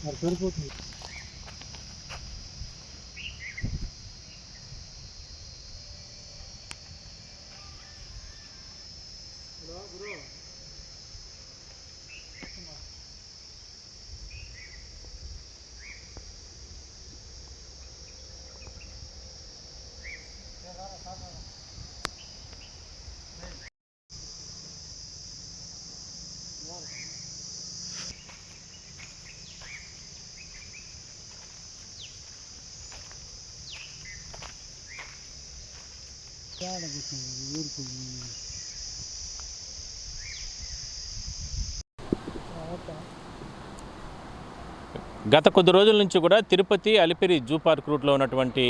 మరి సరిపోతుంది. గత కొద్ది రోజుల నుంచి కూడా తిరుపతి అలిపిరి జూ పార్క్ రూట్లో ఉన్నటువంటి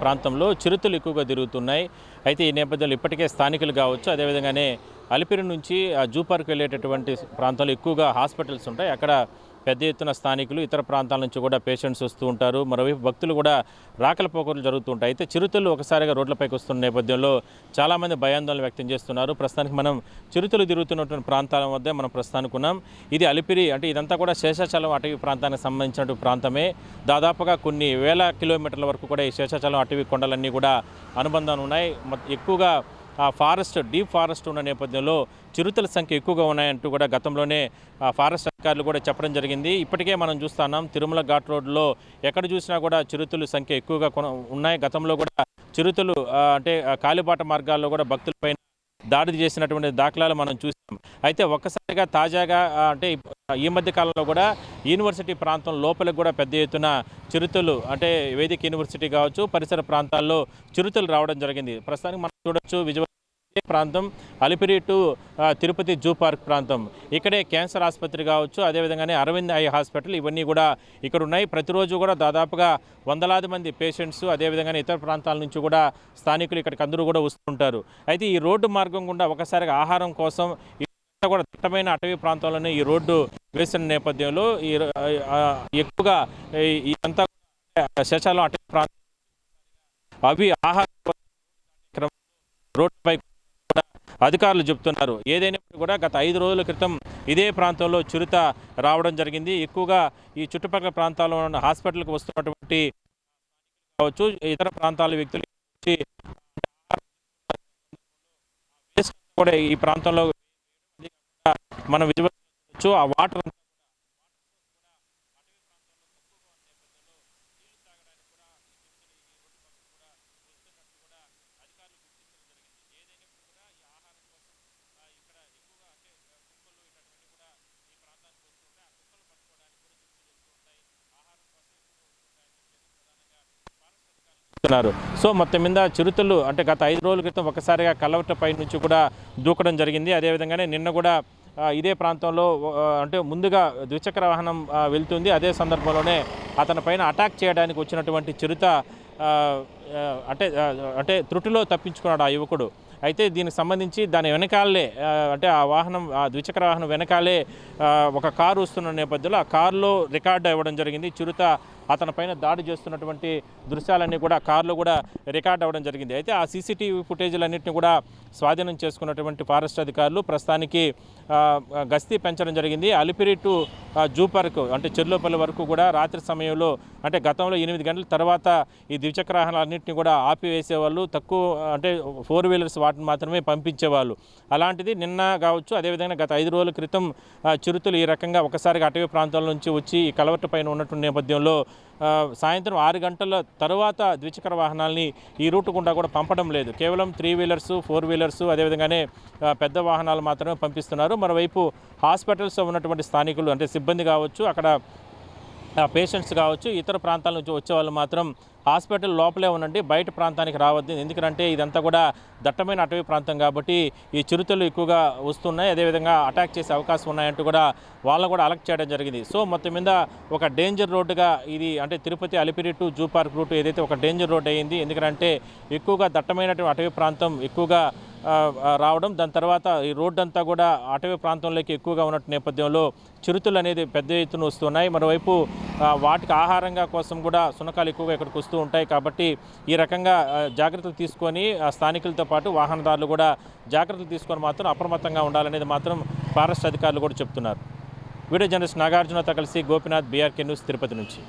ప్రాంతంలో చిరుతలు ఎక్కువగా తిరుగుతున్నాయి. అయితే ఈ నేపథ్యంలో ఇప్పటికే స్థానికులు కావచ్చు, అదేవిధంగానే అలిపిరి నుంచి జూ పార్క్ వెళ్ళేటటువంటి ప్రాంతాల్లో ఎక్కువగా హాస్పిటల్స్ ఉంటాయి. అక్కడ పెద్ద ఎత్తున స్థానికులు ఇతర ప్రాంతాల నుంచి కూడా పేషెంట్స్ వస్తూ ఉంటారు. మరోవైపు భక్తులు కూడా రాకల పోకలు జరుగుతూ ఉంటాయి. అయితే చిరుతలు ఒకసారిగా రోడ్లపైకి వస్తున్న నేపథ్యంలో చాలామంది భయాందోళన వ్యక్తం చేస్తున్నారు. ప్రస్తుతానికి మనం చిరుతలు తిరుగుతున్నటువంటి ప్రాంతాల వద్ద మనం ప్రస్తుతానికి ఉన్నాం. ఇది అలిపిరి, అంటే ఇదంతా కూడా శేషాచలం అటవీ ప్రాంతానికి సంబంధించినటువంటి ప్రాంతమే. దాదాపుగా కొన్ని వేల కిలోమీటర్ల వరకు కూడా ఈ శేషాచలం అటవీ కొండలన్నీ కూడా అనుబంధాలు ఉన్నాయి. ఎక్కువగా ఫారెస్ట్, డీప్ ఫారెస్ట్ ఉన్న నేపథ్యంలో చిరుతల సంఖ్య ఎక్కువగా ఉన్నాయంటూ కూడా గతంలోనే ఫారెస్ట్ అధికారులు కూడా చెప్పడం జరిగింది. ఇప్పటికే మనం చూస్తున్నాం తిరుమల ఘాట్ రోడ్లో ఎక్కడ చూసినా కూడా చిరుతల సంఖ్య ఎక్కువగా ఉన్నాయి. గతంలో కూడా చిరుతలు అంటే కాలిబాట మార్గాల్లో కూడా భక్తులపైన దాడి చేసినటువంటి దాఖలాలు మనం చూసాం. అయితే ఒక్కసారిగా తాజాగా అంటే ఈ మధ్య కాలంలో కూడా యూనివర్సిటీ ప్రాంతం లోపలికి కూడా పెద్ద ఎత్తున చిరుతలు, అంటే వేదిక యూనివర్సిటీ కావచ్చు, పరిసర ప్రాంతాల్లో చిరుతలు రావడం జరిగింది. ప్రస్తుతానికి మనం చూడొచ్చు విజయవాడ ప్రాంతం Alipiri to Tirupati zoo park ప్రాంతం. ఇక్కడే క్యాన్సర్ ఆసుపత్రి కావచ్చు, అదేవిధంగానే అరవింద్ ఐ హాస్పిటల్, ఇవన్నీ కూడా ఇక్కడ ఉన్నాయి. ప్రతిరోజు కూడా దాదాపుగా వందలాది మంది పేషెంట్స్, అదేవిధంగానే ఇతర ప్రాంతాల నుంచి కూడా స్థానికులు ఇక్కడికి అందరూ కూడా వస్తుంటారు. అయితే ఈ రోడ్డు మార్గం గుండా ఒకసారిగా ఆహారం కోసం కూడా దట్టమైన అటవీ ప్రాంతాల్లోనే ఈ రోడ్డు వేసిన నేపథ్యంలో ఎక్కువగా ఇదంతా శేషాచలం అటవీ ప్రాంతం అవి ఆహారం రోడ్డుపై అధికారులు చెప్తున్నారు. ఏదైనప్పుడు కూడా గత 5 రోజుల క్రితం ఇదే ప్రాంతంలో చిరుత రావడం జరిగింది. ఎక్కువగా ఈ చుట్టుపక్కల ప్రాంతాల్లో ఉన్న హాస్పిటల్కి వస్తున్నటువంటి కావచ్చు, ఇతర ప్రాంతాల వ్యక్తులు కూడా ఈ ప్రాంతంలో మనం విజయవచ్చు. ఆ వాటర్ సో మొత్తం మీద చిరుతలు అంటే గత 5 రోజుల క్రితం ఒకసారిగా కలవటపై నుంచి కూడా దూకడం జరిగింది. అదేవిధంగానే నిన్న కూడా ఇదే ప్రాంతంలో అంటే ముందుగా ద్విచక్ర వాహనం వెళ్తుంది. అదే సందర్భంలోనే అతని పైన అటాక్ చేయడానికి వచ్చినటువంటి చిరుత అంటే అంటే త్రుటిలో తప్పించుకున్నాడు ఆ యువకుడు. అయితే దీనికి సంబంధించి దాని వెనకాలే అంటే ఆ వాహనం, ఆ ద్విచక్ర వాహనం వెనకాలే ఒక కారు వస్తున్న నేపథ్యంలో ఆ కారులో రికార్డు ఇవ్వడం జరిగింది. చిరుత అతని పైన దాడి చేస్తున్నటువంటి దృశ్యాలన్నీ కూడా కారులో కూడా రికార్డ్ అవ్వడం జరిగింది. అయితే ఆ సీసీటీవీ ఫుటేజీలన్నింటినీ కూడా స్వాధీనం చేసుకున్నటువంటి ఫారెస్ట్ అధికారులు ప్రస్తుతానికి గస్తీ పెంచడం జరిగింది. అలిపిరి టు జూ పార్క్ అంటే చెర్లోపల్లి వరకు కూడా రాత్రి సమయంలో, అంటే గతంలో 8 గంటల తర్వాత ఈ ద్విచక్ర వాహనాలన్నింటినీ కూడా ఆపివేసేవాళ్ళు. తక్కువ అంటే 4 వీలర్స్ వాటిని మాత్రమే పంపించేవాళ్ళు. అలాంటిది నిన్న కావచ్చు, అదేవిధంగా గత 5 రోజుల క్రితం చిరుతలు ఈ రకంగా ఒకసారిగా అటవీ ప్రాంతాల నుంచి వచ్చి ఈ కలవట్టు పైన ఉన్నటువంటి నేపథ్యంలో సాయంత్రం 6 గంటల తర్వాత ద్విచక్ర వాహనాలని ఈ రూట్ గుండా కూడా పంపడం లేదు. కేవలం 3 వీలర్స్, 4 వీలర్స్, అదేవిధంగానే పెద్ద వాహనాలు మాత్రమే పంపిస్తున్నారు. మరోవైపు హాస్పిటల్స్లో ఉన్నటువంటి స్థానికులు అంటే సిబ్బంది కావచ్చు, అక్కడ పేషెంట్స్ కావచ్చు, ఇతర ప్రాంతాల నుంచి వచ్చే వాళ్ళు మాత్రం హాస్పిటల్ లోపలే ఉండండి, బయట ప్రాంతానికి రావద్దు. ఎందుకంటే ఇదంతా కూడా దట్టమైన అటవీ ప్రాంతం కాబట్టి ఈ చిరుతలు ఎక్కువగా వస్తున్నాయి, అదేవిధంగా అటాక్ చేసే అవకాశం ఉన్నాయంటూ కూడా వాళ్ళని కూడా అలర్ట్ చేయడం జరిగింది. సో మొత్తం మీద ఒక డేంజర్ రోడ్డుగా ఇది, అంటే Tirupati Alipiri to zoo park route ఏదైతే ఒక డేంజర్ రోడ్ అయ్యింది. ఎందుకంటే ఎక్కువగా దట్టమైనటువంటి అటవీ ప్రాంతం ఎక్కువగా రావడం, దాని తర్వాత ఈ రోడ్డు అంతా కూడా అటవీ ప్రాంతంలోకి ఎక్కువగా ఉన్న నేపథ్యంలో చిరుతలు అనేది పెద్ద ఎత్తున వస్తున్నాయి. మరోవైపు వాటికి ఆహారంగా కోసం కూడా శునకాలు ఎక్కువగా ఇక్కడికి వస్తూ ఉంటాయి. కాబట్టి ఈ రకంగా జాగ్రత్తలు తీసుకొని స్థానికులతో పాటు వాహనదారులు కూడా జాగ్రత్తలు తీసుకొని మాత్రం అప్రమత్తంగా ఉండాలనేది మాత్రం ఫారెస్ట్ అధికారులు కూడా చెప్తున్నారు. వీడియో జర్నలిస్ట్ నాగార్జునతో కలిసి గోపినాథ్, బీఆర్కే న్యూస్, తిరుపతి నుంచి.